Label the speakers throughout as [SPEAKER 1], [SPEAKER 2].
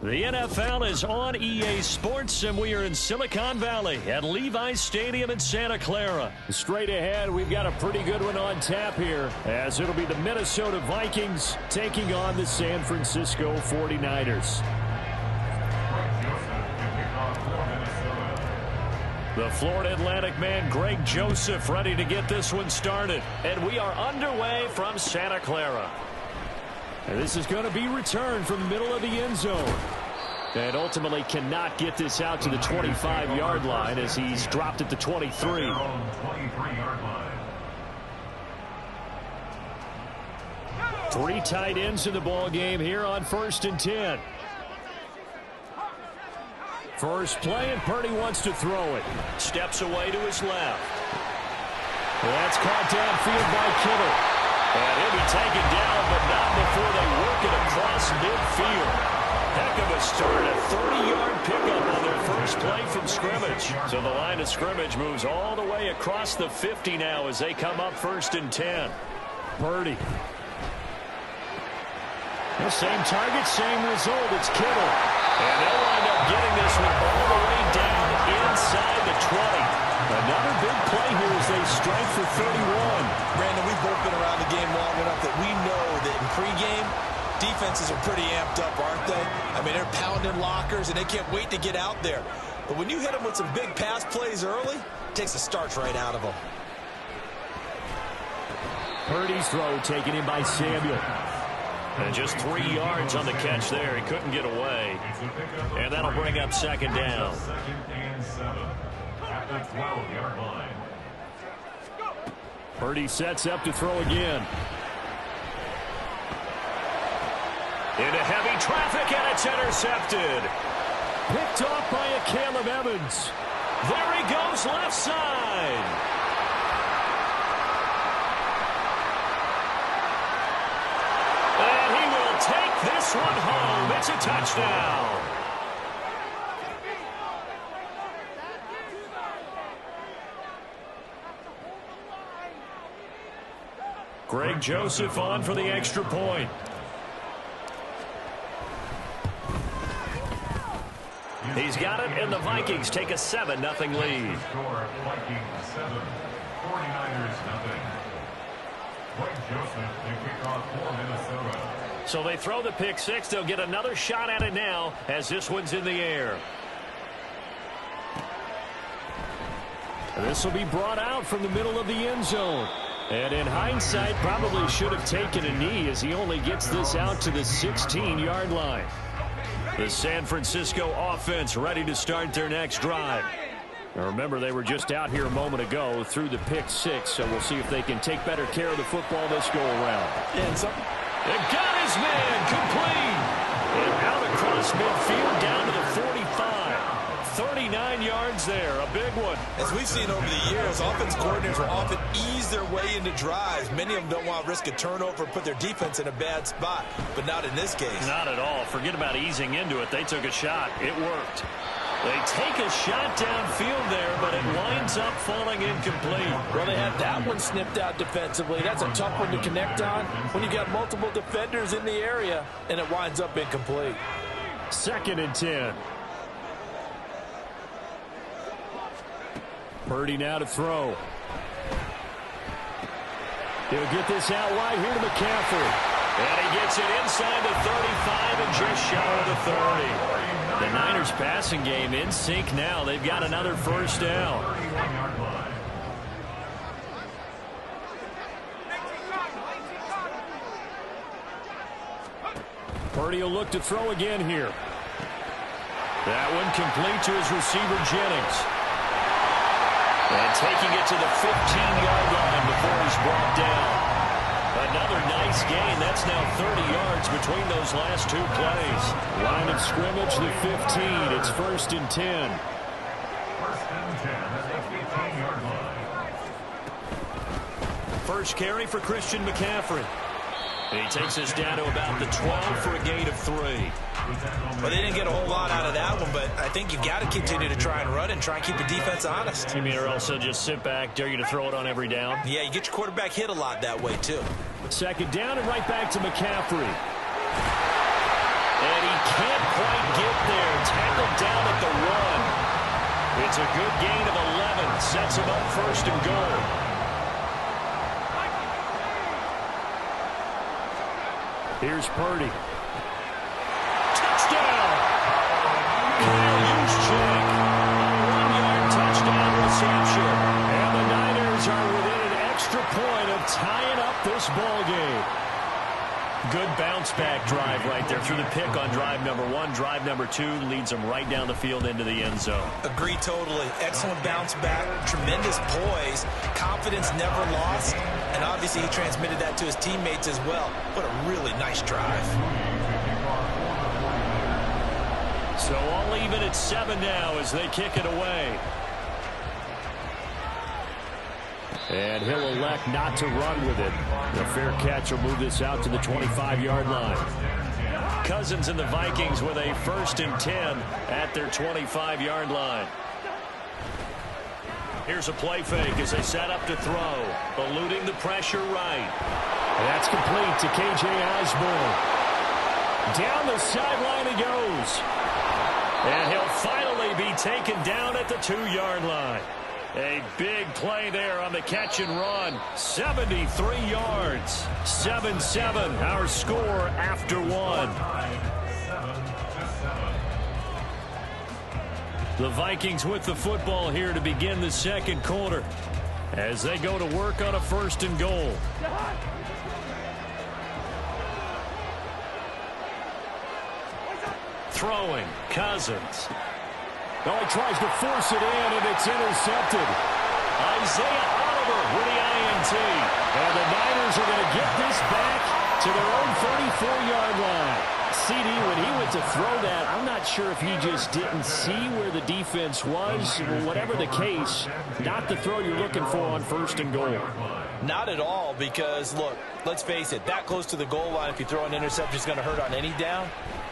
[SPEAKER 1] The NFL is on EA Sports, and we are in Silicon Valley at Levi's Stadium in Santa Clara. Straight ahead, we've got a pretty good one on tap here, as it'll be the Minnesota Vikings taking on the San Francisco 49ers. The Florida Atlantic man, Greg Joseph, ready to get this one started. And we are underway from Santa Clara. And this is going to be returned from the middle of the end zone. And ultimately cannot get this out to the 25-yard line as he's dropped at the 23. Three tight ends in the ball game here on 1st and 10. First play, and Purdy wants to throw it. Steps away to his left. That's caught downfield by Kittle. And he'll be taken down, but not before they work it across midfield. Heck of a start, a 30-yard pickup on their first play from scrimmage. So the line of scrimmage moves all the way across the 50 now as they come up 1st and 10. Purdy. The same target, same result. It's Kittle. And they'll wind up getting this one all the way down inside the 20. Another big play here as they strike for 31.
[SPEAKER 2] Brandon, we've both been around the game long enough that we know that in pregame, defenses are pretty amped up, aren't they? I mean, they're pounding lockers, and they can't wait to get out there. But when you hit them with some big pass plays early, it takes the starch right out of them.
[SPEAKER 1] Purdy's throw taken in by Samuel. And just 3 yards on the catch there. He couldn't get away. And that'll bring up 2nd down. At the 12-yard line. Purdy sets up to throw again. Into heavy traffic, and it's intercepted. Picked off by a Caleb Evans. There he goes, left side. And he will take this one home. It's a touchdown. Greg Joseph on for the extra point. He's got it, and the Vikings take a 7-0 lead. So they throw the pick six. They'll get another shot at it now as this one's in the air. This will be brought out from the middle of the end zone. And in hindsight, probably should have taken a knee as he only gets this out to the 16-yard line. The San Francisco offense ready to start their next drive. Now remember, they were just out here a moment ago through the pick six, so we'll see if they can take better care of the football this go-around.
[SPEAKER 2] And
[SPEAKER 1] they got his man complete. And out across midfield down to the 45. 39 yards there, a big one.
[SPEAKER 2] As we've seen over the years, offense coordinators will often ease their way into drives. Many of them don't want to risk a turnover and put their defense in a bad spot, but not in this case.
[SPEAKER 1] Not at all. Forget about easing into it. They took a shot. It worked. They take a shot downfield there, but it winds up falling incomplete.
[SPEAKER 3] Well, they had that one snipped out defensively. That's a tough one to connect on when you got multiple defenders in the area, and it winds up incomplete.
[SPEAKER 1] 2nd and 10. Purdy now to throw. He'll get this out wide here to McCaffrey. And he gets it inside the 35 and just shy of the 30. The Niners passing game in sync now. They've got another first down. Purdy will look to throw again here. That one complete to his receiver, Jennings. And taking it to the 15-yard line before he's brought down. Another nice gain. That's now 30 yards between those last two plays. Line of scrimmage, the 15. It's 1st and 10. 1st and 10 at the 15-yard line. First carry for Christian McCaffrey. And he takes us down to about the 12 for a gain of 3.
[SPEAKER 2] Well, they didn't get a whole lot out of that one, but I think you've got to continue to try and run and try and keep the defense honest.
[SPEAKER 1] You mean, or else they'll just sit back, dare you to throw it on every down?
[SPEAKER 2] Yeah, you get your quarterback hit a lot that way, too.
[SPEAKER 1] 2nd down and right back to McCaffrey. And he can't quite It's a good gain of 11. Sets him up first and goal. Here's Purdy. Touchdown! Kyle Juszczyk. One-yard touchdown reception. And the Niners are within an extra point of tying up this ball game. Good bounce-back drive right there through the pick on drive number 1. Drive number 2 leads them right down the field into the end zone.
[SPEAKER 2] Agree totally. Excellent bounce back, tremendous poise, confidence never lost, and obviously he transmitted that to his teammates as well. What a really nice drive.
[SPEAKER 1] So all even at 7 now as they kick it away. And he'll elect not to run with it. The fair catch will move this out to the 25-yard line. Cousins and the Vikings with a 1st and 10 at their 25-yard line. Here's a play fake as they set up to throw. Eluding the pressure right. And that's complete to K.J. Osborne. Down the sideline he goes. And he'll finally be taken down at the 2-yard line. A big play there on the catch and run. 73 yards. 7-7, our score after 1. The Vikings with the football here to begin the second quarter as they go to work on a 1st and goal. Throwing, Cousins. Oh, he tries to force it in, and it's intercepted. Isaiah Oliver with the INT. And the Niners are going to get this back to their own 34-yard line. CD, when he went to throw that, I'm not sure if he just didn't see where the defense was. Whatever the case, not the throw you're looking for on 1st and goal.
[SPEAKER 3] Not at all, because, look, let's face it, that close to the goal line, if you throw an interception, is going to hurt on any down.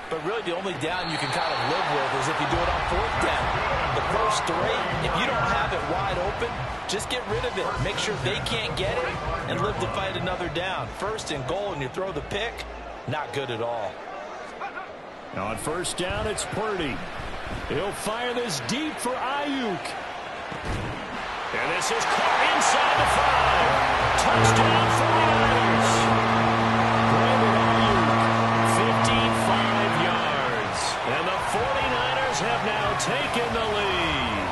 [SPEAKER 3] But really the only down you can kind of live with is if you do it on 4th down. The first 3, if you don't have it wide open, just get rid of it. Make sure they can't get it and live to fight another down. 1st and goal and you throw the pick, not good at all.
[SPEAKER 1] On 1st down, it's Purdy. He'll fire this deep for Ayuk. And this is caught inside the 5. Touchdown 49ers. And the 49ers have now taken the lead.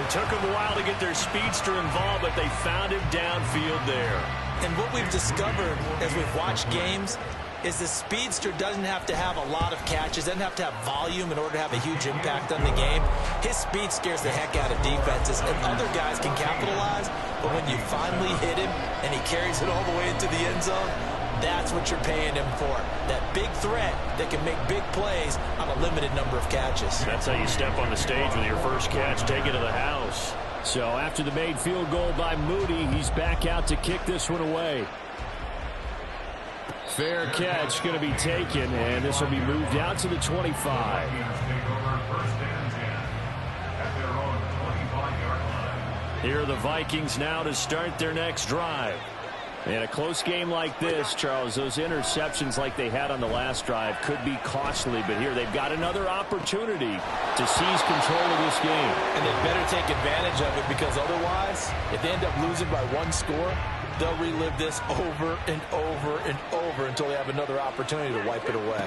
[SPEAKER 1] It took them a while to get their speedster involved, but they found him downfield there.
[SPEAKER 2] And what we've discovered as we've watched games is the speedster doesn't have to have a lot of catches, doesn't have to have volume in order to have a huge impact on the game. His speed scares the heck out of defenses, and other guys can capitalize, but when you finally hit him and he carries it all the way into the end zone, that's what you're paying him for. That big threat that can make big plays on a limited number of catches.
[SPEAKER 1] That's how you step on the stage with your first catch, take it to the house. So after the made field goal by Moody, he's back out to kick this one away. Fair catch going to be taken, and this will be moved out to the 25. Here are the Vikings now to start their next drive. In a close game like this, Charles, those interceptions like they had on the last drive could be costly, but here they've got another opportunity to seize control of this game.
[SPEAKER 3] And they better take advantage of it, because otherwise, if they end up losing by 1 score, they'll relive this over and over and over until they have another opportunity to wipe it away.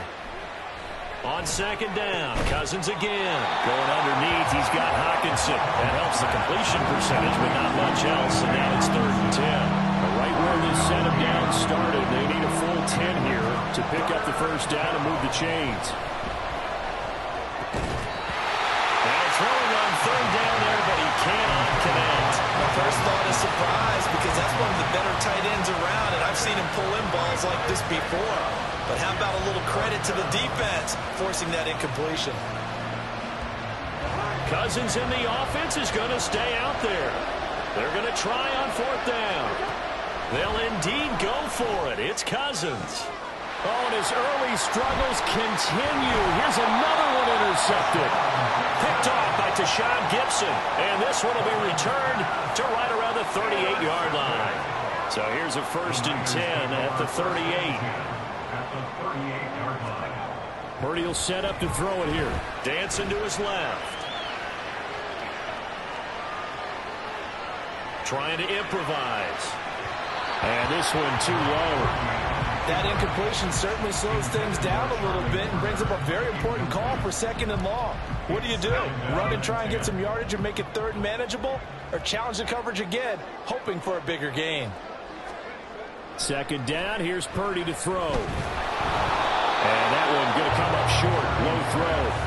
[SPEAKER 1] On 2nd down, Cousins again. Going underneath, he's got Hockenson. That helps the completion percentage, but not much else. And now it's 3rd and 10. Right where this set of downs started, they need a full 10 here to pick up the 1st down and move the chains. Now throwing on 3rd down there, but he cannot connect.
[SPEAKER 2] My first thought is surprise, because that's one of the better tight ends around, and I've seen him pull in balls like this before. But how about a little credit to the defense forcing that incompletion?
[SPEAKER 1] Cousins in the offense is going to stay out there. They're going to try on 4th down. They'll indeed go for it. It's Cousins. Oh, and his early struggles continue. Here's another one intercepted. Picked off by Tashawn Gibson. And this one will be returned to right around the 38-yard line. So here's a 1st and 10 at the 38. Purdy will set up to throw it here. Dancing to his left. trying to improvise. And this one too low.
[SPEAKER 3] That incompletion certainly slows things down a little bit and brings up a very important call for 2nd and long. What do? Run and try and get some yardage and make it 3rd and manageable? Or challenge the coverage again, hoping for a bigger gain?
[SPEAKER 1] 2nd down, here's Purdy to throw. And that one going to come up short, low throw.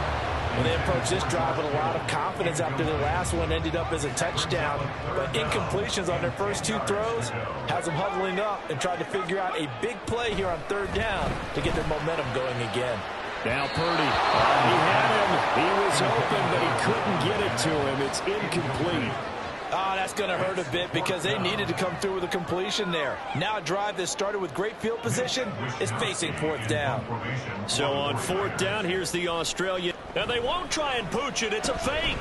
[SPEAKER 3] Well, they approached this drive with a lot of confidence after the last one ended up as a touchdown. But incompletions on their first 2 throws has them huddling up and trying to figure out a big play here on 3rd down to get their momentum going again.
[SPEAKER 1] Now Purdy, he had him. He was open, but he couldn't get it to him. It's incomplete.
[SPEAKER 3] Oh, that's going to hurt a bit because they needed to come through with a completion there. Now a drive that started with great field position is facing 4th down.
[SPEAKER 1] So on 4th down, here's the Australian. And they won't try and pooch it. It's a fake.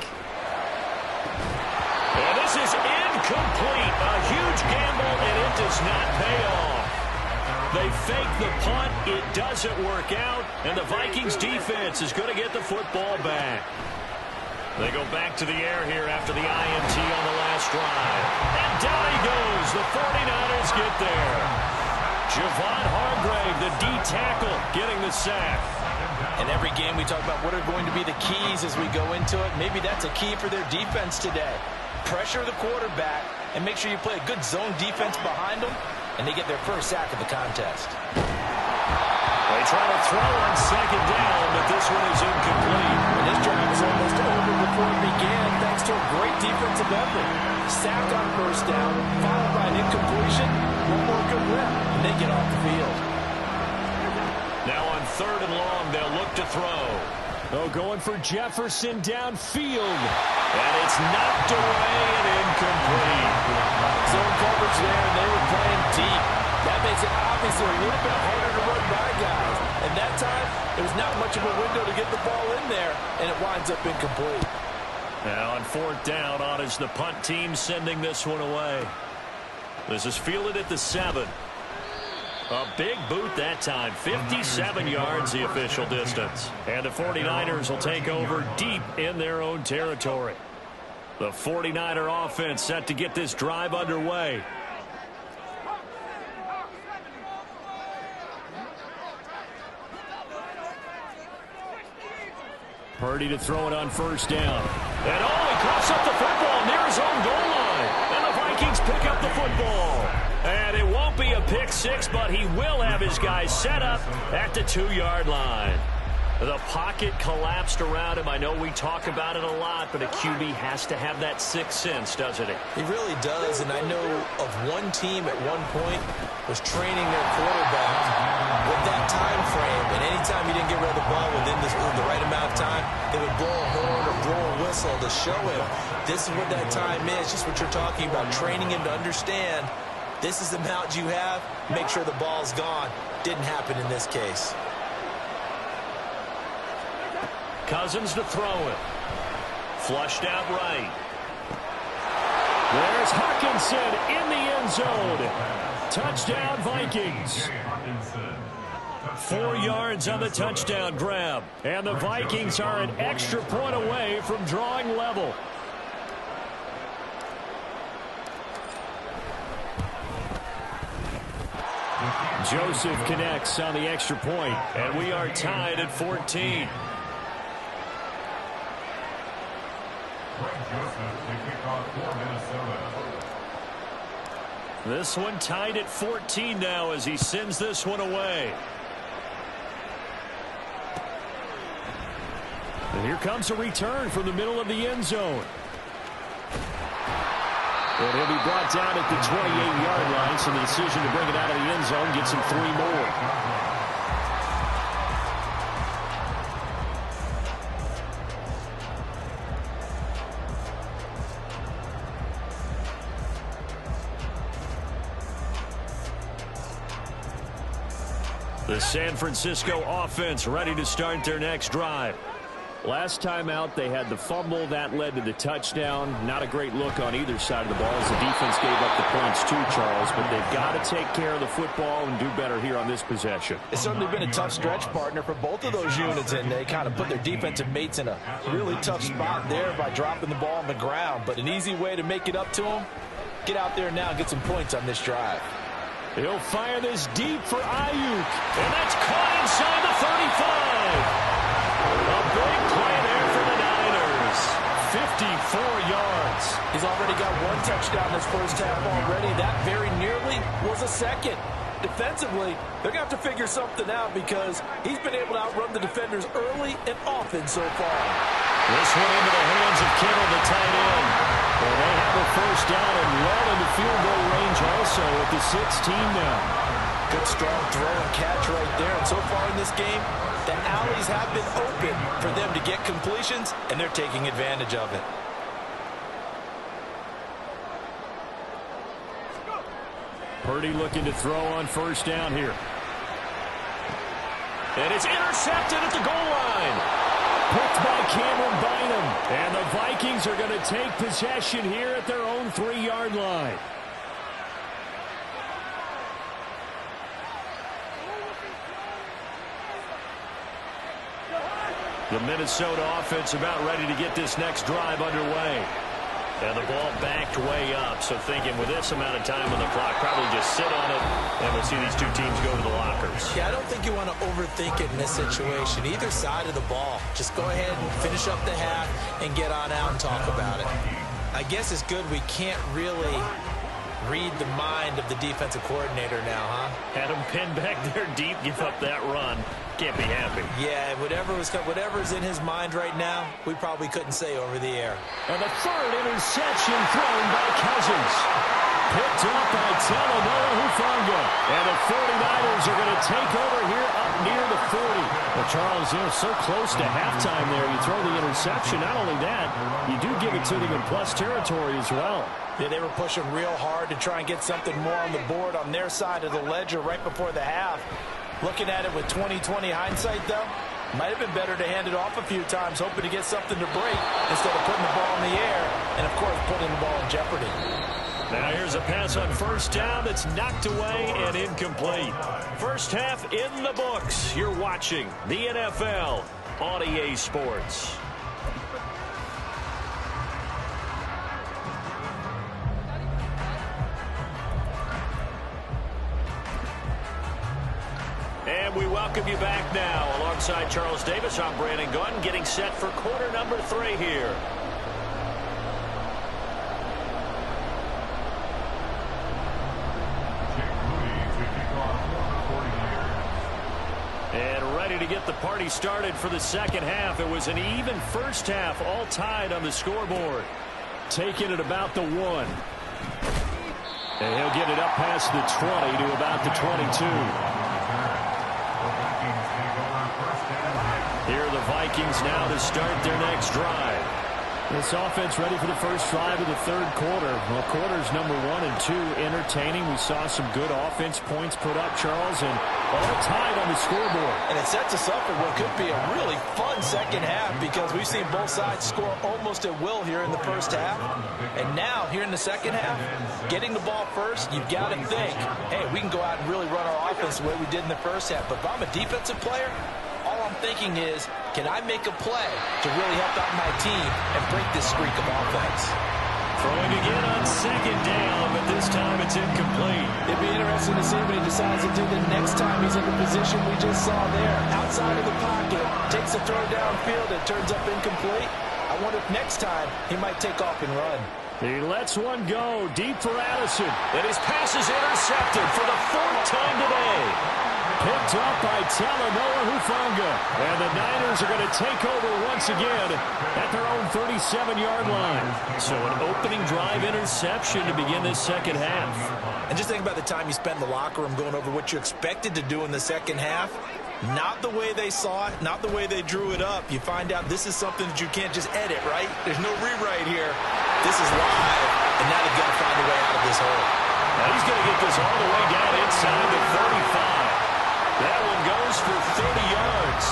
[SPEAKER 1] And this is incomplete. A huge gamble, and it does not pay off. They fake the punt. It doesn't work out. And the Vikings defense is going to get the football back. They go back to the air here after the INT on the last drive. And down he goes. The 49ers get there. Javon Hargrave, the D tackle, getting the sack.
[SPEAKER 3] In every game we talk about what are going to be the keys as we go into it. Maybe that's a key for their defense today. Pressure the quarterback and make sure you play a good zone defense behind them, and they get their first sack of the contest.
[SPEAKER 1] They try to throw on 2nd down, but this one is incomplete.
[SPEAKER 3] And this drive was almost over before it began thanks to a great defensive effort. Sack on 1st down, followed by an incompletion. One more good rep, and they get off the field.
[SPEAKER 1] Now on 3rd and long, they'll look to throw. Oh, going for Jefferson downfield. And it's knocked away and incomplete.
[SPEAKER 3] Zone coverage there, and they were playing deep. That makes it obviously a little bit harder to run by guys. And that time, there was not much of a window to get the ball in there, and it winds up incomplete.
[SPEAKER 1] Now on 4th down, on is the punt team sending this one away. This is fielded at the 7. A big boot that time. 57 yards the official distance. And the 49ers will take over deep in their own territory. The 49er offense set to get this drive underway. Purdy to throw it on 1st down. And he coughs up the football near his own goal line. And the Vikings pick up the football. And it won't be a pick 6, but he will have his guys set up at the 2-yard line. The pocket collapsed around him. I know we talk about it a lot, but a QB has to have that 6th sense, doesn't it?
[SPEAKER 3] He really does, and I know of one team at one point was training their quarterback with that time frame, and anytime he didn't get rid of the ball within the right amount of time, they would blow a horn or blow a whistle to show him this is what that time is, just what you're talking about, training him to understand this is the amount you have, make sure the ball's gone. Didn't happen in this case.
[SPEAKER 1] Cousins to throw it. Flushed out right. There's Hawkinson in the end zone. Touchdown, Vikings. 4 yards on the touchdown grab. And the Vikings are an extra point away from drawing level. Joseph connects on the extra point, and we are tied at 14. This one tied at 14 now as he sends this one away. And here comes a return from the middle of the end zone. And he'll be brought down at the 28-yard line, so the decision to bring it out of the end zone gets him 3 more. The San Francisco offense ready to start their next drive. Last time out, they had the fumble. That led to the touchdown. Not a great look on either side of the ball as the defense gave up the points too, Charles. But they've got to take care of the football and do better here on this possession.
[SPEAKER 3] It's certainly been a tough stretch, partner, for both of those units, and they kind of put their defensive mates in a really tough spot there by dropping the ball on the ground. But an easy way to make it up to them, get out there now and get some points on this drive.
[SPEAKER 1] He'll fire this deep for Ayuk. And that's caught inside the 35. A big play there for the Niners. 54 yards.
[SPEAKER 3] He's already got one touchdown this first half already. That very nearly was a second. Defensively, they're going to have to figure something out because he's been able to outrun the defenders early and often so far.
[SPEAKER 1] This one into the hands of Kittle, the tight end. Well, they have a first down and well into field goal range also at the 16 now.
[SPEAKER 3] Good strong throw and catch right there. And so far in this game, the alleys have been open for them to get completions, and they're taking advantage of it.
[SPEAKER 1] Purdy looking to throw on first down here. And it's intercepted at the goal line. Picked by Cameron Bynum. And the Vikings are going to take possession here at their own 3-yard line. The Minnesota offense about ready to get this next drive underway. And the ball backed way up, so thinking with this amount of time on the clock, probably just sit on it, and we'll see these two teams go to the lockers.
[SPEAKER 3] Yeah, I don't think you want to overthink it in this situation. Either side of the ball. Just go ahead and finish up the half and get on out and talk about it. I guess it's good we can't really read the mind of the defensive coordinator now, huh?
[SPEAKER 1] Had him pinned back there deep, give up that run. Can't be happy.
[SPEAKER 3] Yeah, whatever's in his mind right now, we probably couldn't say over the air.
[SPEAKER 1] And the third interception thrown by Cousins. Picked up by Talanoa Hufanga. And the 49ers are going to take over here up near the 40. Well, Charles, so close to halftime there. You throw the interception. Not only that, you do give it to them in plus territory as well.
[SPEAKER 3] Yeah, they were pushing real hard to try and get something more on the board on their side of the ledger right before the half. Looking at it with 20/20 hindsight, though, might have been better to hand it off a few times, hoping to get something to break instead of putting the ball in the air and, of course, putting the ball in jeopardy.
[SPEAKER 1] Now here's a pass on first down that's knocked away and incomplete. First half in the books. You're watching the NFL on EA Sports. And we welcome you back now. Alongside Charles Davis, I'm Brandon Gunn, getting set for quarter number 3 here. And ready to get the party started for the second half. It was an even first half, all tied on the scoreboard. Taking it about the 1. And he'll get it up past the 20 to about the 22. Here are the Vikings now to start their next drive. This offense ready for the first drive of the third quarter. Well, quarters number 1 and 2 entertaining. We saw some good offense points put up, Charles, and all tied on the scoreboard.
[SPEAKER 3] And it sets us up for what could be a really fun second half because we've seen both sides score almost at will here in the first half. And now, here in the second half, getting the ball first, you've got to think, hey, we can go out and really run our offense the way we did in the first half. But if I'm a defensive player, all I'm thinking is, can I make a play to really help out my team and break this streak of offense?
[SPEAKER 1] Throwing again on second down, but this time it's incomplete.
[SPEAKER 3] It'd be interesting to see what he decides to do the next time he's in the position we just saw there. Outside of the pocket, takes a throw downfield, it turns up incomplete. I wonder if next time he might take off and run.
[SPEAKER 1] He lets one go deep for Addison. And his pass is intercepted for the 4th time today. Picked up by Talanoa Hufanga. And the Niners are going to take over once again at their own 37-yard line. So an opening drive interception to begin this second half.
[SPEAKER 3] And just think about the time you spent in the locker room going over what you expected to do in the second half. Not the way they saw it, not the way they drew it up. You find out this is something that you can't just edit, right? There's no rewrite here. This is live, and now they've got to find a way out of this hole.
[SPEAKER 1] Now he's going to get this all the way down inside the 35. That one goes for 30 yards.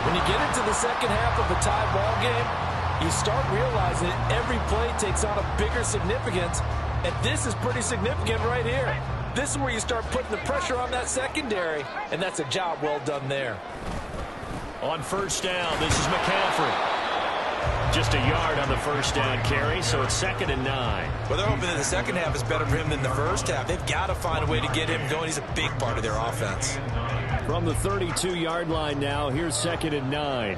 [SPEAKER 3] When you get into the second half of a tie ball game, you start realizing every play takes on a bigger significance, and this is pretty significant right here. This is where you start putting the pressure on that secondary, and that's a job well done there.
[SPEAKER 1] On first down, this is McCaffrey. Just a yard on the first down carry, so it's 2nd and 9.
[SPEAKER 2] Well, they're hoping that the second half is better for him than the first half. They've got to find a way to get him going. He's a big part of their offense.
[SPEAKER 1] From the 32-yard line now, here's 2nd and 9.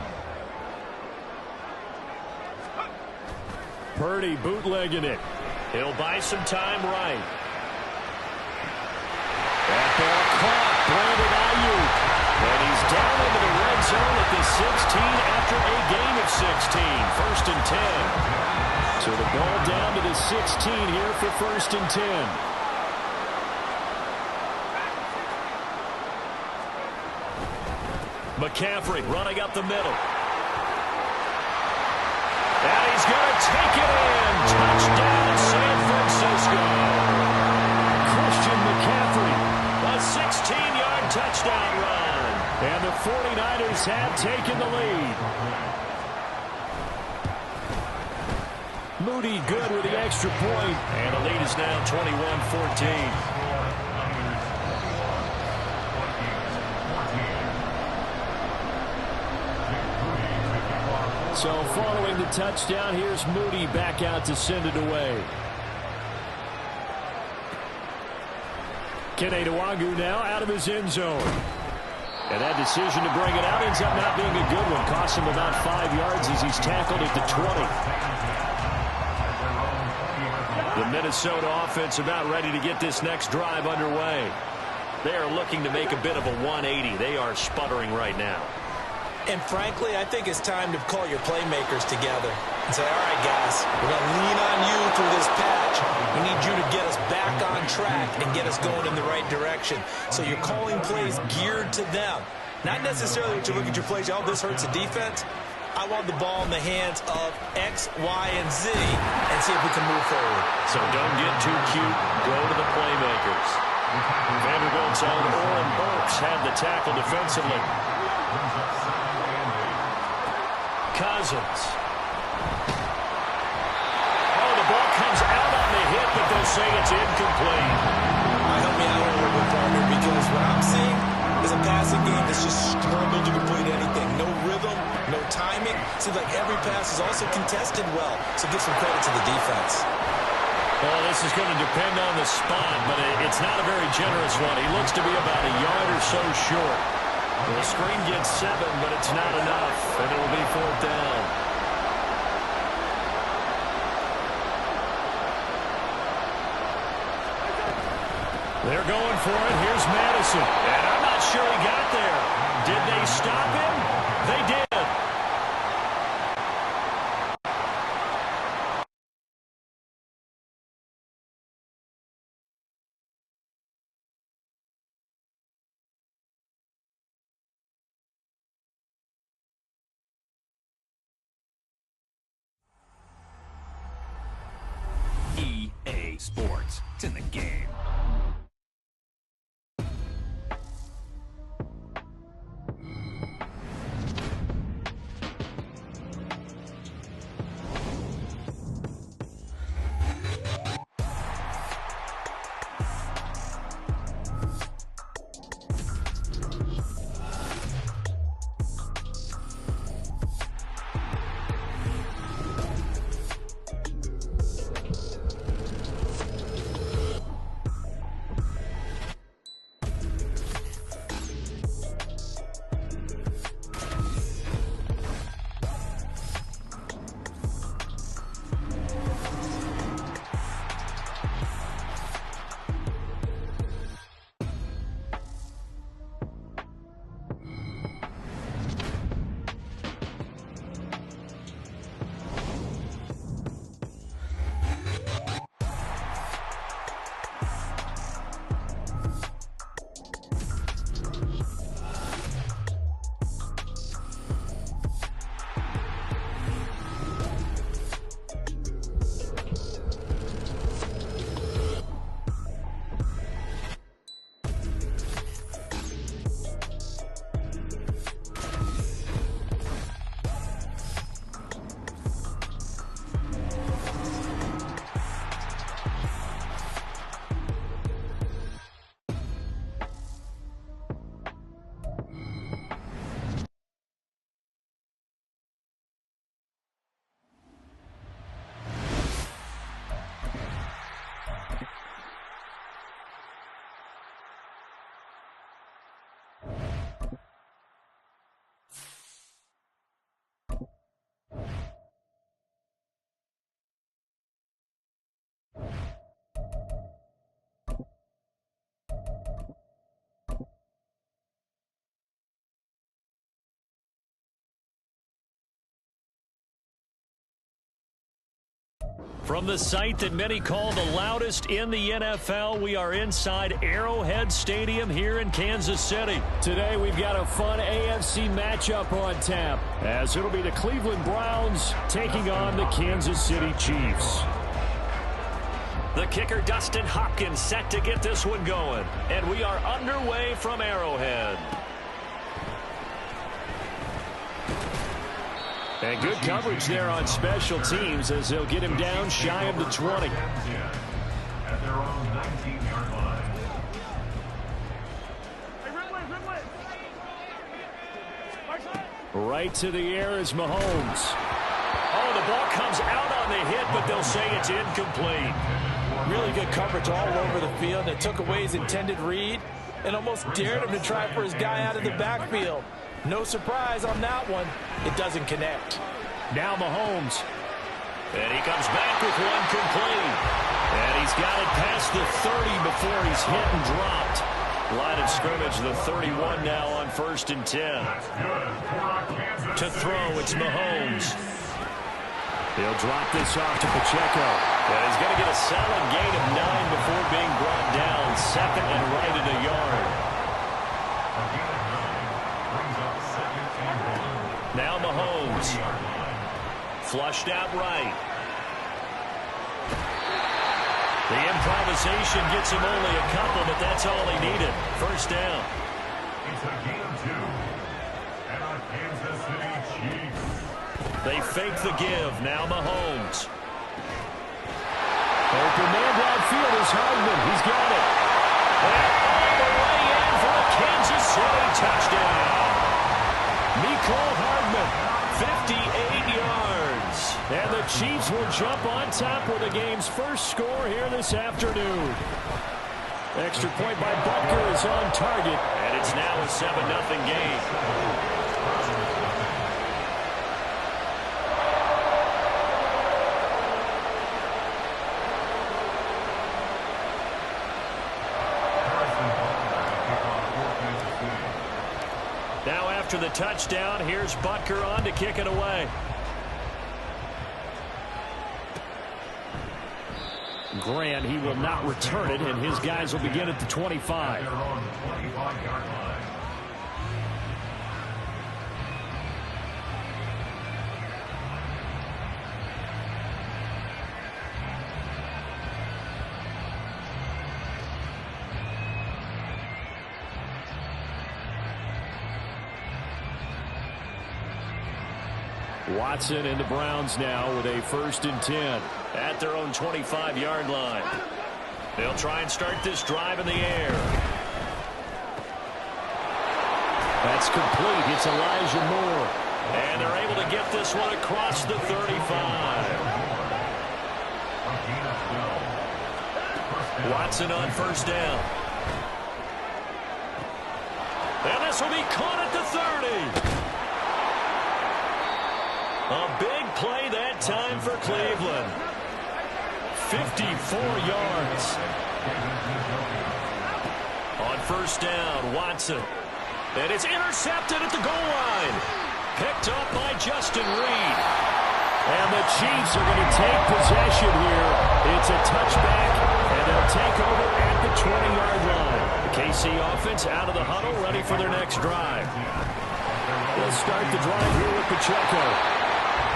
[SPEAKER 1] Purdy bootlegging it. He'll buy some time right. That ball caught. Brandon Ayuk. And he's down into the red zone at the 16 after a gain of 16. 1st and 10. So the ball down to the 16 here for 1st and 10. McCaffrey running up the middle. And he's going to take it in. Touchdown, San Francisco. Christian McCaffrey, a 16-yard touchdown run. And the 49ers have taken the lead. Moody good with the extra point. And the lead is now 21-14. So following the touchdown, here's Moody back out to send it away. Kene Nwangwu now out of his end zone. And that decision to bring it out ends up not being a good one. Costs him about 5 yards as he's tackled at the 20. The Minnesota offense about ready to get this next drive underway. They are looking to make a bit of a 180. They are sputtering right now.
[SPEAKER 2] And frankly, I think it's time to call your playmakers together and say, all right, guys, we're going to lean on you through this patch. We need you to get us back on track and get us going in the right direction. So you're calling plays geared to them. Not necessarily to look at your plays, oh, this hurts the defense. I want the ball in the hands of X, Y, and Z and see if we can move forward.
[SPEAKER 1] So don't get too cute. Go to the playmakers. Vanderbilt's own Oren Burks had the tackle defensively. Cousins. Oh, the ball comes out on the hit, but they'll say it's incomplete.
[SPEAKER 2] Help me out a little bit, partner, because what I'm seeing is a passing game that's just struggled to complete anything. No rhythm, no timing. Seems like every pass is also contested well, so give some credit to the defense.
[SPEAKER 1] Well, this is going to depend on the spot, but it's not a very generous one. He looks to be about a yard or so short. The screen gets 7, but it's not enough, and it will be 4th down. They're going for it. Here's Madison. And I'm not sure he got there. Did they stop him? They did.
[SPEAKER 4] EA Sports. It's in the game.
[SPEAKER 1] From the site that many call the loudest in the NFL, we are inside Arrowhead Stadium here in Kansas City. Today we've got a fun AFC matchup on tap, as it'll be the Cleveland Browns taking on the Kansas City Chiefs. The kicker, Dustin Hopkins, set to get this one going. And we are underway from Arrowhead. And good coverage there on special teams as they'll get him down shy of the 20.
[SPEAKER 5] At their own 19-yard line.
[SPEAKER 1] Right to the air is Mahomes. Oh, the ball comes out on the hit, but they'll say it's incomplete.
[SPEAKER 3] Really good coverage all over the field. It took away his intended read and almost dared him to try for his guy out of the backfield. No surprise on that one. It doesn't connect.
[SPEAKER 1] Now Mahomes. And he comes back with one complete. And he's got it past the 30 before he's hit and dropped. Line of scrimmage, the 31 now on 1st and 10. To throw, it's Mahomes. He'll drop this off to Pacheco. And he's going to get a solid gain of 9 before being brought down. Second and right at a yard. Now Mahomes. Flushed out right. The improvisation gets him only a couple, but that's all he needed. First down.
[SPEAKER 5] It's a gain of 2. And our Kansas City Chiefs.
[SPEAKER 1] They fake the give. Now Mahomes. Open man downfield is Hardman. He's got it. And all the way in for a Kansas City touchdown. Mecole Hardman, 58 yards. And the Chiefs will jump on top with the game's first score here this afternoon. Extra point by Butker is on target. And it's now a 7-0 game. Now after the touchdown, here's Butker on to kick it away. Grant, he will not return it, and his guys will begin at the 25.
[SPEAKER 5] Their own 25-yard line.
[SPEAKER 1] Watson and the Browns now with a 1st and 10 at their own 25-yard line. They'll try and start this drive in the air. That's complete. It's Elijah Moore. And they're able to get this one across the 35. Watson on 1st down. And this will be caught at the 30. A big play that time for Cleveland. 54 yards. On 1st down, Watson. And it's intercepted at the goal line. Picked up by Justin Reed. And the Chiefs are going to take possession here. It's a touchback, and they'll take over at the 20-yard line. The KC offense out of the huddle, ready for their next drive. They'll start the drive here with Pacheco.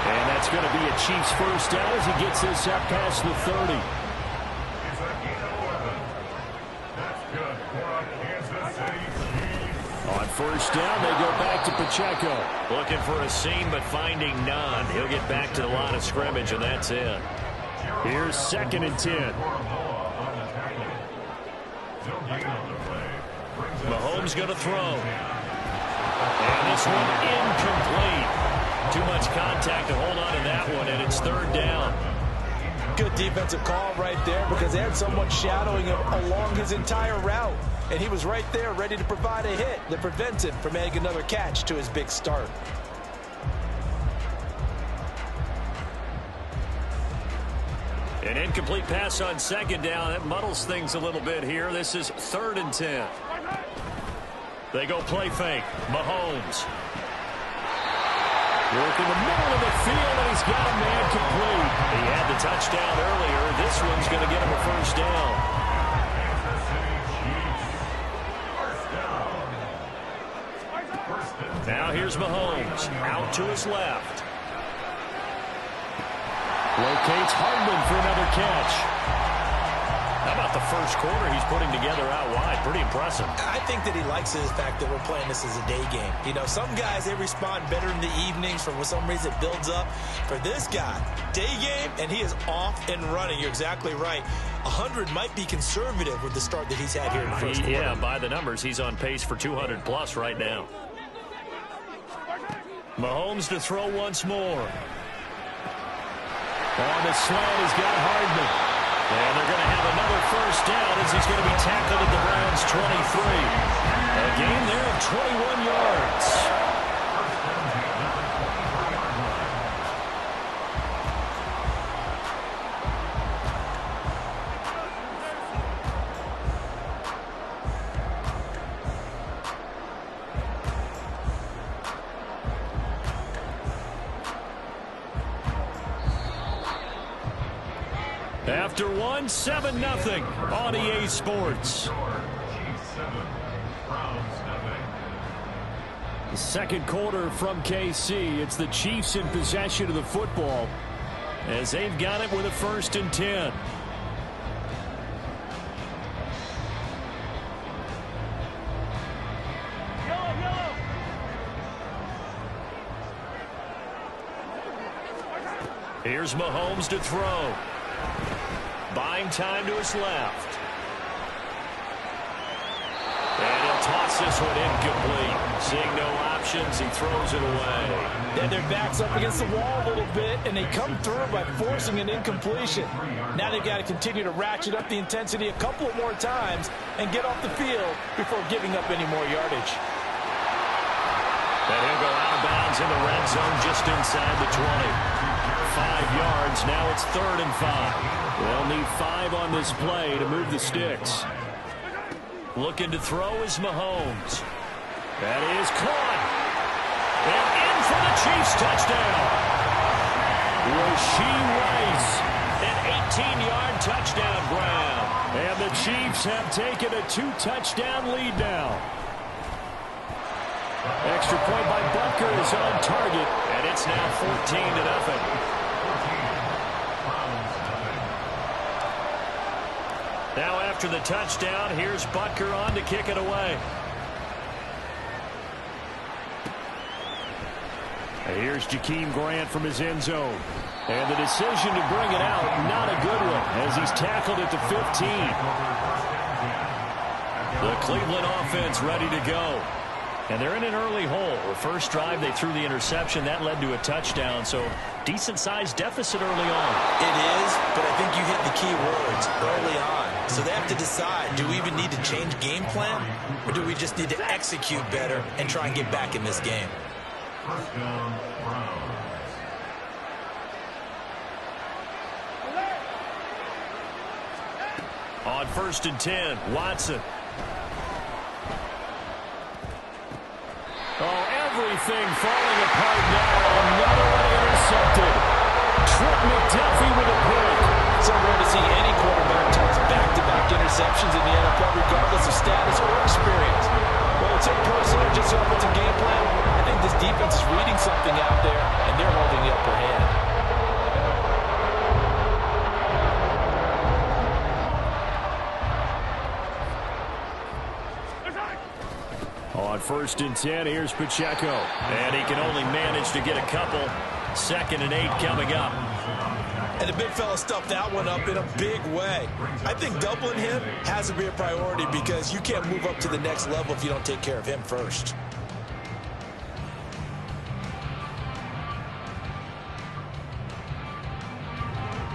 [SPEAKER 1] And that's going to be a Chiefs first down as he gets this up past the 30.
[SPEAKER 5] It's a gain of 11. That's good for our Kansas City Chiefs.
[SPEAKER 1] On 1st down, they go back to Pacheco. Looking for a seam, but finding none. He'll get back to the line of scrimmage, and that's it. Here's 2nd and 10. Mahomes going to throw. And this one incomplete. Too much contact to hold on to that one, and it's 3rd down.
[SPEAKER 3] Good defensive call right there because they had someone shadowing him along his entire route. And he was right there ready to provide a hit that prevents him from making another catch to his big start.
[SPEAKER 1] An incomplete pass on 2nd down. That muddles things a little bit here. This is 3rd and 10. They go play fake. Mahomes. Working the middle of the field, and he's got a man complete. He had the touchdown earlier. This one's going to get him a first down. Now here's Mahomes, out to his left. Locates Hardman for another catch. How about the first quarter he's putting together out wide? Pretty impressive.
[SPEAKER 2] I think that he likes the fact that we're playing this as a day game. You know, some guys, they respond better in the evenings. For some reason, it builds up. For this guy, day game, and he is off and running. You're exactly right. 100 might be conservative with the start that he's had here in the first quarter.
[SPEAKER 1] Yeah, by the numbers, he's on pace for 200-plus right now. Mahomes to throw once more. On the slant, he's got Hardman. And they're going to have another first down as he's going to be tackled at the Browns' 23. A gain there of 21 yards. After one, 7-0 on EA Sports. The second quarter from KC. It's the Chiefs in possession of the football as they've got it with a 1st and 10. Here's Mahomes to throw. Buying time to his left. And he'll toss this one incomplete. Seeing no options, he throws it away.
[SPEAKER 3] And their back's up against the wall a little bit, and they come through by forcing an incompletion. Now they've got to continue to ratchet up the intensity a couple of more times and get off the field before giving up any more yardage.
[SPEAKER 1] And he'll go out of bounds in the red zone just inside the 20. 5 yards. Now it's 3rd and 5. They'll need 5 on this play to move the sticks. Looking to throw is Mahomes. That is caught. And in for the Chiefs touchdown. Rashee Rice. An 18-yard touchdown grab. And the Chiefs have taken a 2-touchdown lead now. Extra point by Butker is on target. And it's now 14-0. Now after the touchdown, here's Butker on to kick it away. Here's Jakeem Grant from his end zone. And the decision to bring it out, not a good one, as he's tackled at the 15. The Cleveland offense ready to go. And they're in an early hole. The first drive, they threw the interception. That led to a touchdown, so decent-sized deficit early on.
[SPEAKER 2] It is, but I think you hit the key words early on. So they have to decide, do we even need to change game plan, or do we just need to execute better and try and get back in this game?
[SPEAKER 5] First down, Browns.
[SPEAKER 1] On 1st and 10, Watson. Oh, everything falling apart now. Another one intercepted. Trent McDuffie with a pick.
[SPEAKER 3] It's rare to see any quarterback toss back-to-back interceptions in the NFL, regardless of status or experience. Well, it's impersonal, just offensive game plan. I think this defense is reading something out there, and they're holding the upper hand.
[SPEAKER 1] On 1st and 10, here's Pacheco. And he can only manage to get a couple. 2nd and 8 coming up.
[SPEAKER 2] And the big fella stuffed that one up in a big way. I think doubling him has to be a priority because you can't move up to the next level if you don't take care of him first.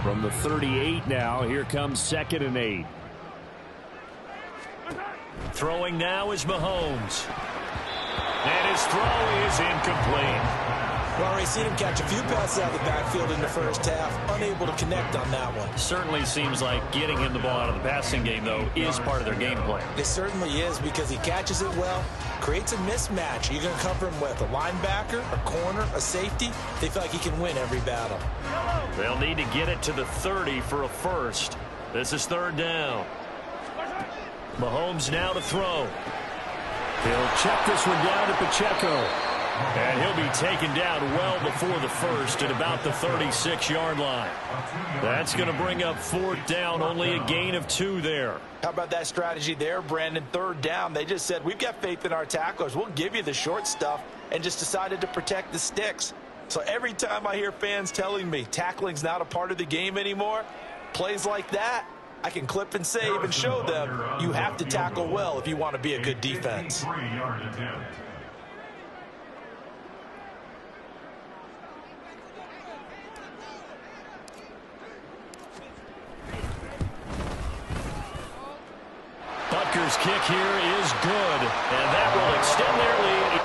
[SPEAKER 1] From the 38 now, here comes 2nd and 8. Throwing now is Mahomes. And his throw is incomplete.
[SPEAKER 2] Well, already seen him catch a few passes out of the backfield in the first half. Unable to connect on that one.
[SPEAKER 1] Certainly seems like getting him the ball out of the passing game, though, is part of their game plan.
[SPEAKER 2] It certainly is because he catches it well, creates a mismatch. You're going to cover him with a linebacker, a corner, a safety. They feel like he can win every battle.
[SPEAKER 1] They'll need to get it to the 30 for a first. This is third down. Mahomes now to throw. He'll check this one down to Pacheco. And he'll be taken down well before the first at about the 36-yard line. That's going to bring up fourth down, only a gain of 2 there.
[SPEAKER 3] How about that strategy there, Brandon? Third down, they just said, we've got faith in our tacklers. We'll give you the short stuff, and just decided to protect the sticks. So every time I hear fans telling me tackling's not a part of the game anymore, plays like that, I can clip and save and show them you have to tackle well if you want to be a good defense.
[SPEAKER 1] Butker's kick here is good, and that will extend their lead.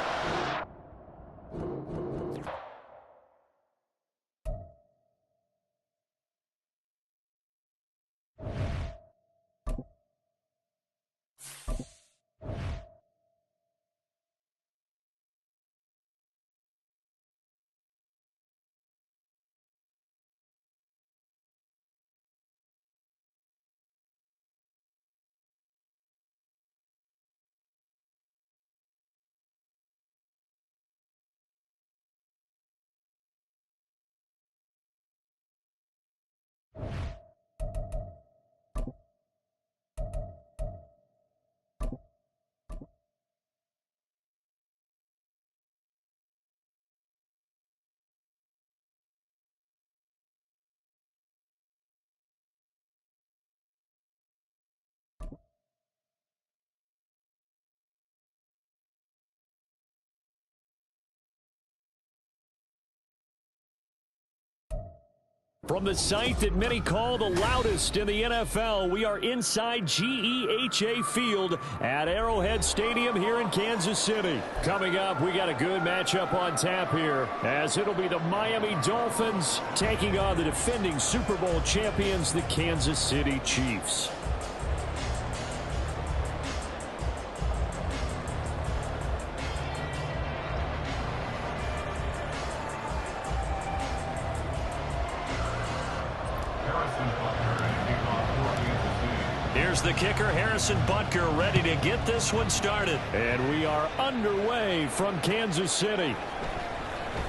[SPEAKER 1] From the site that many call the loudest in the NFL, we are inside GEHA Field at Arrowhead Stadium here in Kansas City. Coming up, we got a good matchup on tap here, as it'll be the Miami Dolphins taking on the defending Super Bowl champions, the Kansas City Chiefs. Here's the kicker, Harrison Butker, ready to get this one started. And we are underway from Kansas City.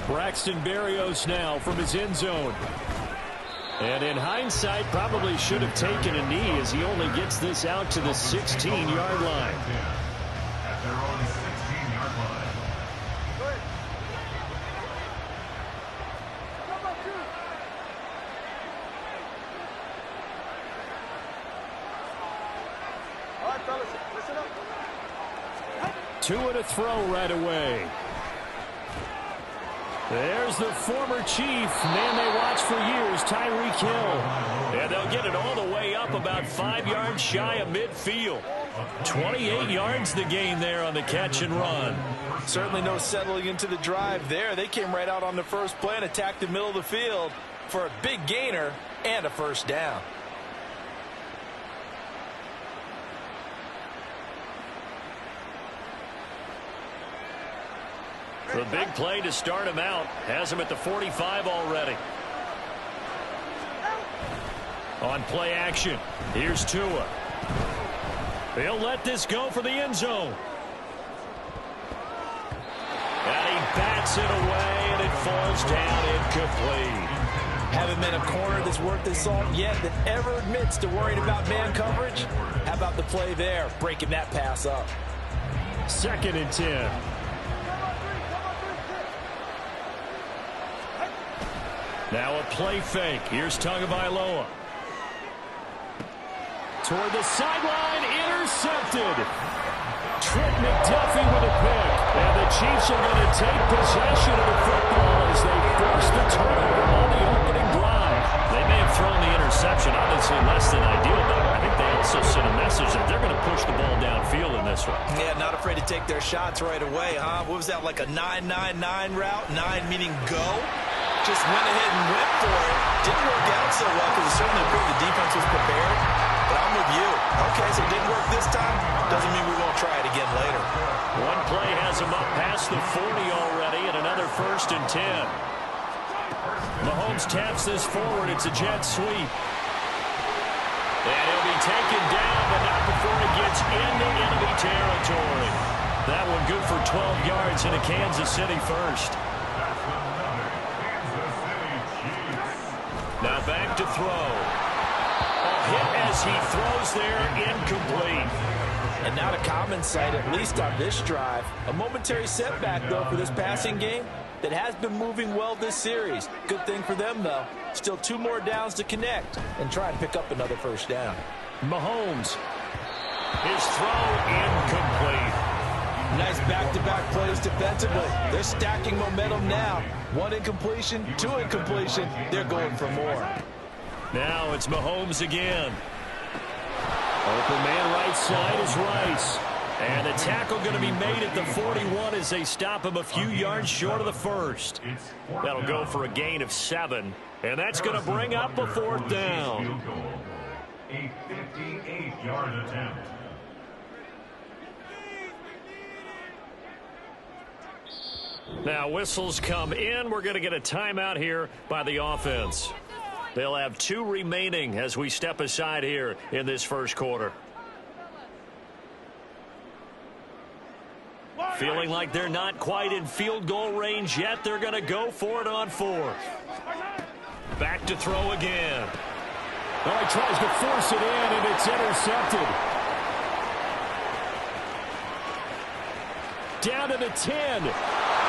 [SPEAKER 1] Braxton Berrios now from his end zone. And in hindsight, probably should have taken a knee as he only gets this out to the 16-yard line.
[SPEAKER 5] At their own 16-yard line.
[SPEAKER 1] Two to throw right away. There's the former Chief, man they watched for years, Tyreek Hill. And they'll get it all the way up about 5 yards shy of midfield. 28 yards the gain there on the catch and run.
[SPEAKER 3] Certainly no settling into the drive there. They came right out on the first play and attacked the middle of the field for a big gainer and a first down.
[SPEAKER 1] The big play to start him out has him at the 45 already. On play action, here's Tua. He'll let this go for the end zone. And he bats it away, and it falls down incomplete.
[SPEAKER 3] Haven't been a corner that's worth his salt yet that ever admits to worrying about man coverage. How about the play there, breaking that pass up?
[SPEAKER 1] 2nd and 10. Now a play fake. Here's Tagovailoa. Toward the sideline, intercepted. Trent McDuffie with a pick. And the Chiefs are going to take possession of the football as they force the turnover on the opening drive. They may have thrown the interception, obviously less than ideal, but I think they also sent a message that they're going to push the ball downfield in this one.
[SPEAKER 3] Yeah, not afraid to take their shots right away, huh? What was that, like a 9-9-9 route? 9 meaning go? Just went ahead and went for it. Didn't work out so well because it certainly appeared the defense was prepared.
[SPEAKER 2] but I'm with you. Okay, so it didn't work this time. Doesn't mean we won't try it again later.
[SPEAKER 1] One play has him up past the 40 already, and another 1st and 10. Mahomes taps this forward. It's a jet sweep. And he'll be taken down, but not before he gets into enemy territory. That one good for 12 yards and a Kansas City first. Now back to throw. A hit as he throws there, incomplete.
[SPEAKER 3] And not a common sight, at least on this drive. A momentary setback, though, for this passing game that has been moving well this series. Good thing for them, though. Still 2 more downs to connect and try and pick up another 1st down.
[SPEAKER 1] Mahomes. His throw incomplete.
[SPEAKER 3] Nice back-to-back plays defensively. They're stacking momentum now. 1 incompletion, 2 incompletion. They're going for more.
[SPEAKER 1] Now it's Mahomes again. Open man right side is Rice. And the tackle going to be made at the 41 as they stop him a few yards short of the 1st. That'll go for a gain of 7. And that's going to bring up a 4th down.
[SPEAKER 5] A 58-yard attempt.
[SPEAKER 1] Now whistles come in. We're going to get a timeout here by the offense. They'll have 2 remaining as we step aside here in this 1st quarter. Feeling like they're not quite in field goal range yet. They're going to go for it on 4th. Back to throw again.
[SPEAKER 6] Oh, he tries to force it in, and it's intercepted.
[SPEAKER 1] Down to the 10.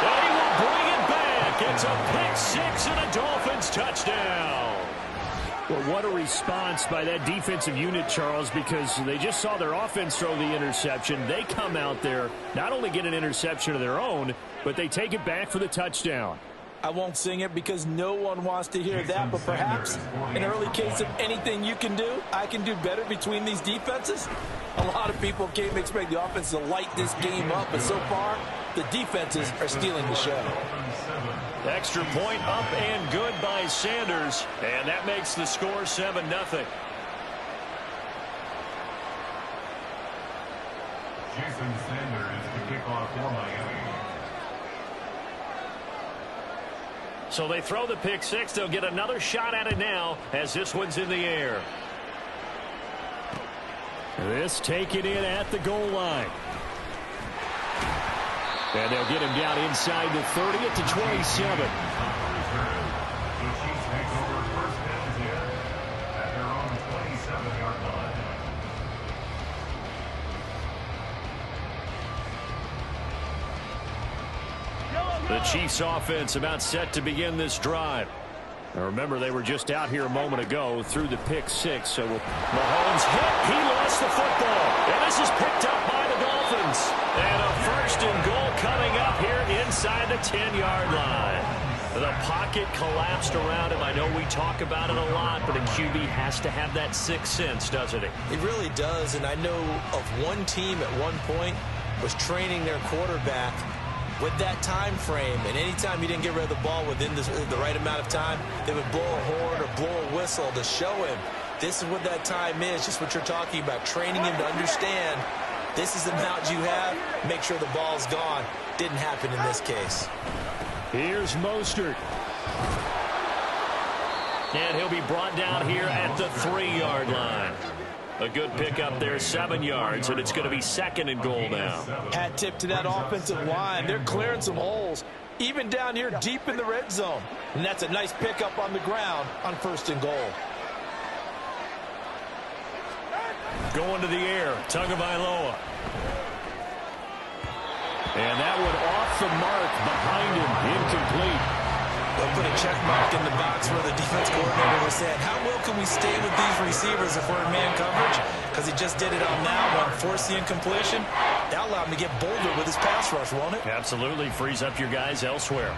[SPEAKER 1] And he will bring it back. It's a pick-6 and a Dolphins touchdown.
[SPEAKER 6] Well, what a response by that defensive unit, Charles, because they just saw their offense throw the interception. They come out there, not only get an interception of their own, but they take it back for the touchdown.
[SPEAKER 3] I won't sing it because no one wants to hear that, but perhaps an early case of anything you can do, I can do better between these defenses. A lot of people came to expect the offense to light this game up, but so far, the defenses are stealing the show.
[SPEAKER 1] Extra point up and good by Sanders, and that makes the score 7-0.
[SPEAKER 5] Jason Sanders to kick off for Miami.
[SPEAKER 1] So they throw the pick-6. They'll get another shot at it now as this one's in the air.
[SPEAKER 6] This taken in at the goal line. And they'll get him down inside the 30 at the 27.
[SPEAKER 5] The Chiefs take over 1st and 10 at their own 27-yard line.
[SPEAKER 1] The Chiefs offense about set to begin this drive. Now remember, they were just out here a moment ago through the pick-6. So Mahomes hit. He lost the football. And this is picked up by the Dolphins. And a 1st and goal coming up here inside the 10-yard line. The pocket collapsed around him. I know we talk about it a lot, but a QB has to have that 6th sense, doesn't it?
[SPEAKER 2] It really does, and I know of one team at one point was training their quarterback with that time frame, and anytime you didn't get rid of the ball within the right amount of time, they would blow a horn or blow a whistle to show him this is what that time is, just what you're talking about, training him to understand this is the amount you have, make sure the ball's gone. Didn't happen in this case.
[SPEAKER 6] Here's Mostert.
[SPEAKER 1] And he'll be brought down here at the 3-yard line. A good pickup there, 7 yards, and it's going to be 2nd and goal now.
[SPEAKER 3] Hat tip to that offensive line. They're clearing some holes, even down here deep in the red zone. And that's a nice pickup on the ground on 1st and goal.
[SPEAKER 1] Going to the air, Tagovailoa. And that one off the mark behind him, incomplete.
[SPEAKER 2] They'll put a check mark in the box where the defense coordinator was saying, how well can we stay with these receivers if we're in man coverage? Because he just did it on that one, forced the incompletion. That'll allow him to get bolder with his pass rush, won't it?
[SPEAKER 1] Absolutely, frees up your guys elsewhere.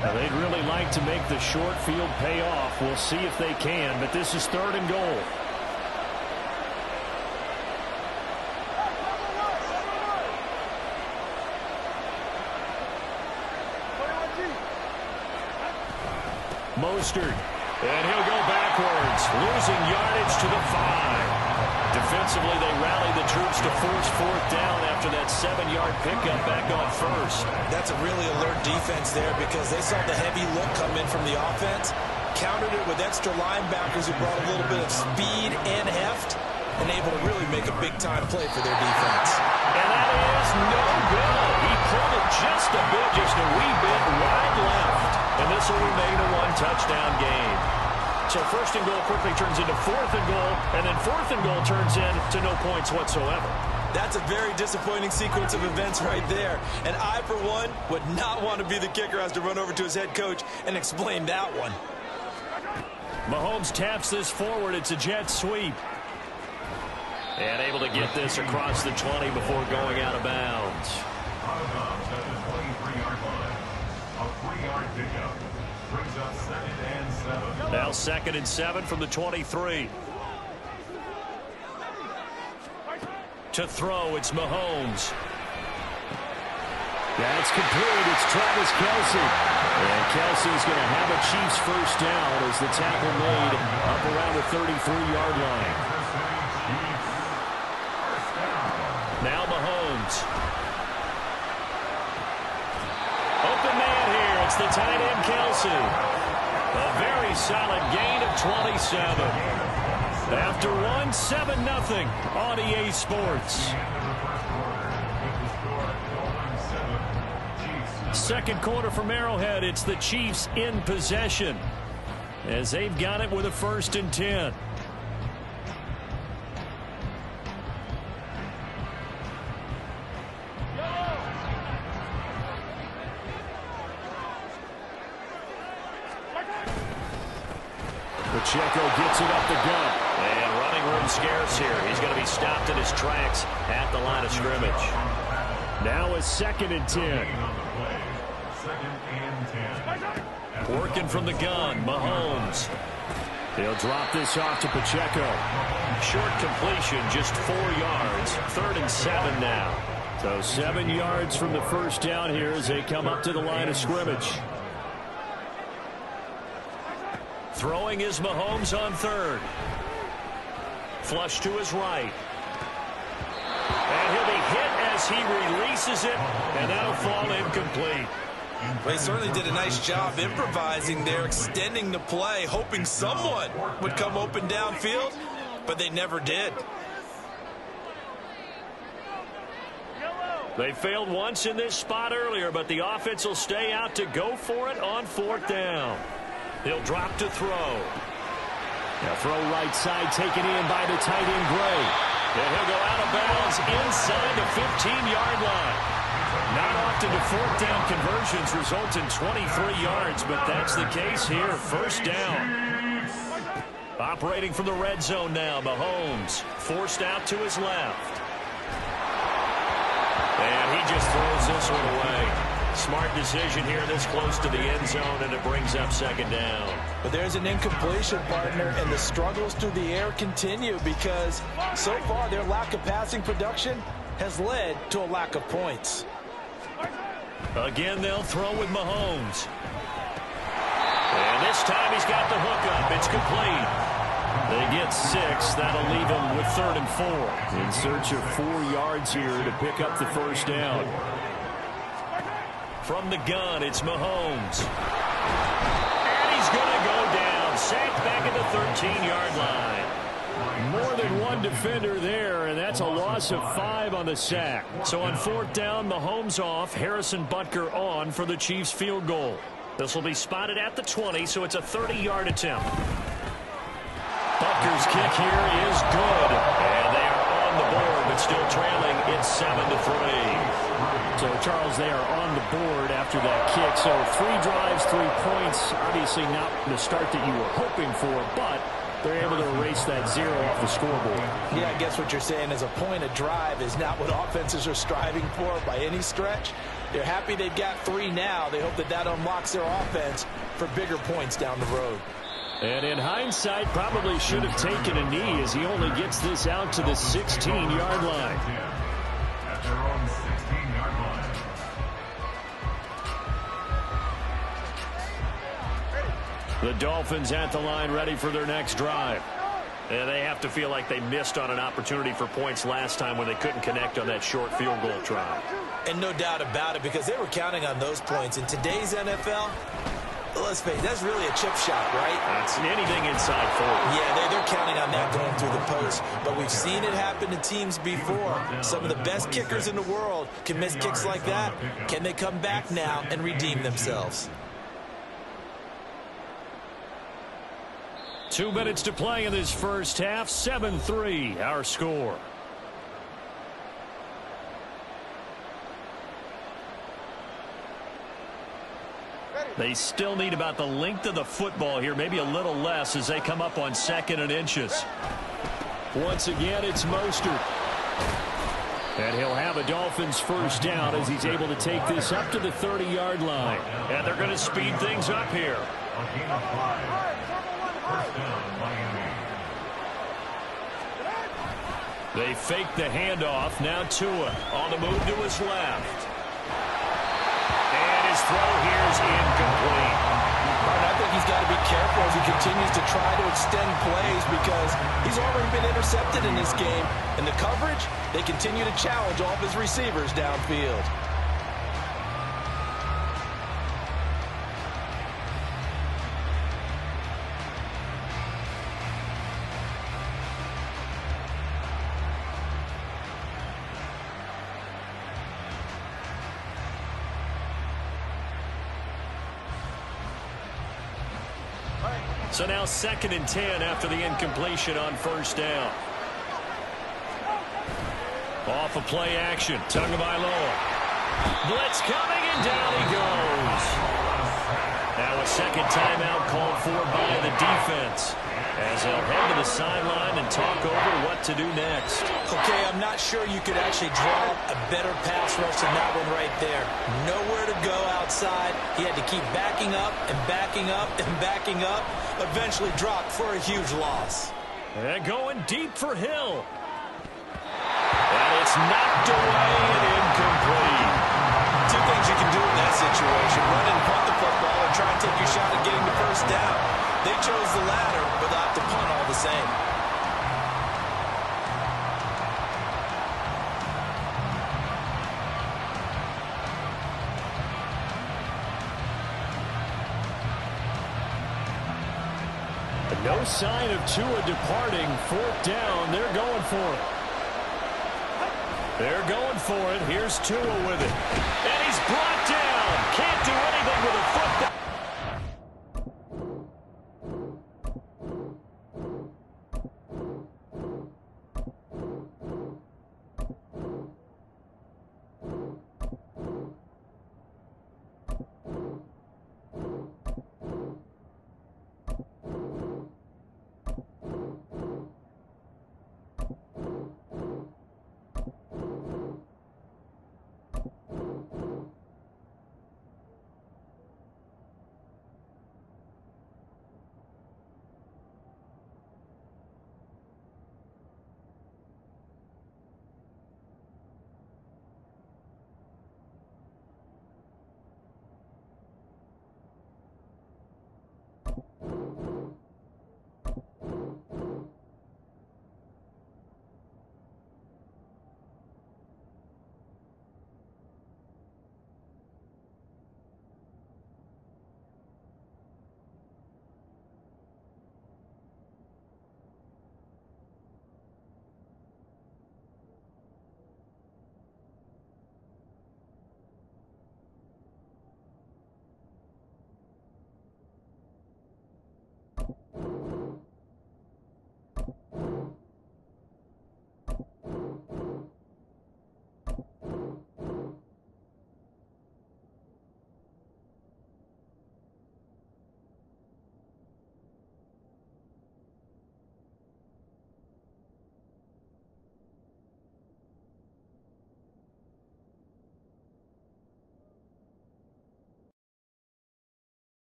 [SPEAKER 6] Now, they'd really like to make the short field pay off. We'll see if they can, but this is 3rd and goal.
[SPEAKER 1] Mostert. And he'll go backwards, losing yardage to the 5. Defensively, they rallied the troops to force 4th down after that 7-yard pickup back on first.
[SPEAKER 2] That's a really alert defense there because they saw the heavy look come in from the offense, countered it with extra linebackers who brought a little bit of speed and heft, and able to really make a big-time play for their defense.
[SPEAKER 1] And that is no good. He pulled it just a bit, just a wee bit wide left. And this will remain a 1-touchdown game. So 1st and goal quickly turns into 4th and goal, and then 4th and goal turns into no points whatsoever.
[SPEAKER 2] That's a very disappointing sequence of events right there. And I, for one, would not want to be the kicker as to run over to his head coach and explain that one.
[SPEAKER 1] Mahomes taps this forward. It's a jet sweep. And able to get this across the 20 before going out of bounds.
[SPEAKER 5] Out of bounds at the 23-yard line. A 3-yard pickup brings up 2nd and 7.
[SPEAKER 1] Now 2nd and 7 from the 23. To throw, it's Mahomes.
[SPEAKER 6] That's complete. It's Travis Kelce. And Kelce's going to have a Chiefs 1st down as the tackle made up around the 33-yard line.
[SPEAKER 1] Now Mahomes. Open man here. It's the tight end, Kelce. A very solid gain of 27. After 1, 7-0 on EA Sports. 2nd quarter from Arrowhead. It's the Chiefs in possession as they've got it with a 1st and 10.
[SPEAKER 6] Pacheco gets it up the gut.
[SPEAKER 1] And running room scarce here. He's going to be stopped in his tracks at the line of scrimmage.
[SPEAKER 6] Now a 2nd and 10.
[SPEAKER 5] 2nd and 10.
[SPEAKER 1] Working from the gun, Mahomes.
[SPEAKER 6] They'll drop this off to Pacheco.
[SPEAKER 1] Short completion, just 4 yards. 3rd and 7 now.
[SPEAKER 6] So 7 yards from the 1st down here as they come up to the line of scrimmage.
[SPEAKER 1] Throwing is Mahomes on 3rd. Flush to his right. And he'll be hit as he releases it, and that'll fall incomplete.
[SPEAKER 2] They certainly did a nice job improvising there, extending the play, hoping someone would come open downfield, but they never did.
[SPEAKER 1] They failed once in this spot earlier, but the offense will stay out to go for it on 4th down. He'll drop to throw.
[SPEAKER 6] Now throw right side taken in by the tight end Gray.
[SPEAKER 1] And he'll go out of bounds inside the 15-yard line. Not often do 4th down conversions result in 23 yards, but that's the case here. 1st down. Operating from the red zone now, Mahomes forced out to his left. And he just throws this one away. Smart decision here this close to the end zone, and it brings up 2nd down.
[SPEAKER 2] But there's an incompletion, partner, and the struggles through the air continue because so far their lack of passing production has led to a lack of points.
[SPEAKER 1] Again, they'll throw with Mahomes. And this time he's got the hook up. It's complete. They get 6. That'll leave them with 3rd and 4.
[SPEAKER 6] In search of 4 yards here to pick up the 1st down.
[SPEAKER 1] From the gun, it's Mahomes. And he's going to go down. Sacked back at the 13-yard line.
[SPEAKER 6] More than one defender there, and that's a loss of 5 on the sack.
[SPEAKER 1] So on 4th down, Mahomes off. Harrison Butker on for the Chiefs field goal. This will be spotted at the 20, so it's a 30-yard attempt. Butker's kick here is good. And they are on the board, but still trailing. It's 7-3.
[SPEAKER 6] So, Charles, they are on the board after that kick. So 3 drives, 3 points. Obviously not the start that you were hoping for, but they're able to erase that 0 off the scoreboard.
[SPEAKER 2] Yeah, I guess what you're saying is a point a drive is not what offenses are striving for by any stretch. They're happy they've got 3 now. They hope that that unlocks their offense for bigger points down the road.
[SPEAKER 6] And in hindsight, probably should have taken a knee as he only gets this out to the 16-yard line.
[SPEAKER 5] At their own 16-yard line.
[SPEAKER 6] The Dolphins at the line ready for their next drive. And they have to feel like they missed on an opportunity for points last time when they couldn't connect on that short field goal try.
[SPEAKER 2] And no doubt about it, because they were counting on those points. In today's NFL, let's face it, that's really a chip shot, right?
[SPEAKER 6] That's anything inside 40.
[SPEAKER 2] Yeah, they're counting on that going through the post. But we've seen it happen to teams before. Some of the best kickers in the world can miss kicks like that. Can they come back now and redeem themselves?
[SPEAKER 6] 2 minutes to play in this first half. 7-3, our score. They still need about the length of the football here, maybe a little less as they come up on 2nd and inches. Once again, it's Mostert. And he'll have a Dolphins first down as he's able to take this up to the 30-yard line. And they're going to speed things up here. They fake the handoff. Now Tua on the move to his left. And his throw here is incomplete.
[SPEAKER 3] I think he's got to be careful as he continues to try to extend plays because he's already been intercepted in this game. And the coverage, they continue to challenge all of his receivers downfield.
[SPEAKER 6] So now 2nd and 10 after the incompletion on first down. Off of play action. Tagovailoa. Blitz coming, and down he goes. Now a second timeout called for by the defense as they'll head to the sideline and talk over what to do next.
[SPEAKER 2] Okay, I'm not sure you could actually draw a better pass rush than that one right there. Nowhere to go outside. He had to keep backing up and backing up and backing up. Eventually dropped for a huge loss.
[SPEAKER 6] And going deep for Hill. And it's knocked away and incomplete.
[SPEAKER 2] Two things you can do in that situation. Run and punt the football or try and take your shot at getting the first down. They chose the latter, but they'll have to punt all the same.
[SPEAKER 6] No sign of Tua departing. 4th down. They're going for it. They're going for it. Here's Tua with it. And he's brought down. Can't do anything with a football.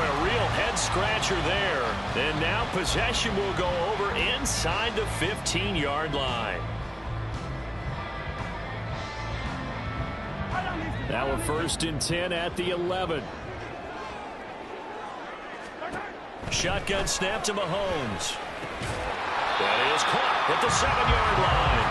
[SPEAKER 1] a real head-scratcher there. And now possession will go over inside the 15-yard line. Now a 1st and 10 at the 11. Shotgun snap to Mahomes. That is caught at the 7-yard line.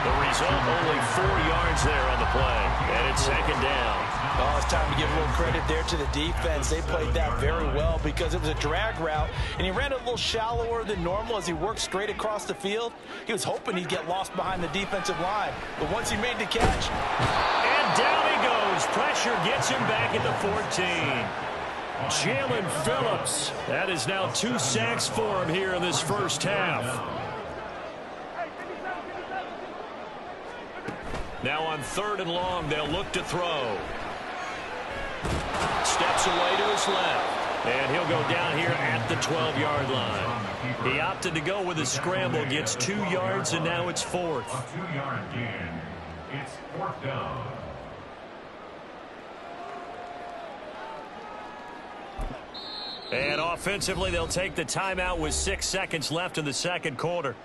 [SPEAKER 1] The result, only 4 yards there on the play. And it's 2nd down.
[SPEAKER 3] Oh, it's time to give a little credit there to the defense. They played that very well because it was a drag route, and he ran it a little shallower than normal as he worked straight across the field. He was hoping he'd get lost behind the defensive line, but once he made the catch,
[SPEAKER 1] and down he goes. Pressure gets him back at the 14. Jalen Phillips. That is now 2 sacks for him here in this first half. Now on 3rd and long, they'll look to throw. Steps away to his left. And he'll go down here at the 12-yard line. He opted to go with a scramble, gets 2 yards, and now it's 4th.
[SPEAKER 5] A 2-yard gain. It's 4th down.
[SPEAKER 1] And offensively, they'll take the timeout with 6 seconds left in the 2nd quarter.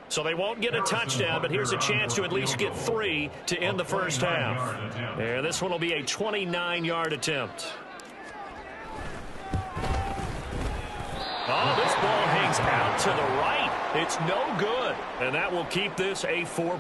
[SPEAKER 1] So they won't get a touchdown, but here's a chance to at least get 3 to end the first half. And this one will be a 29-yard attempt. Oh, this ball hangs out to the right. It's no good. And that will keep this a 4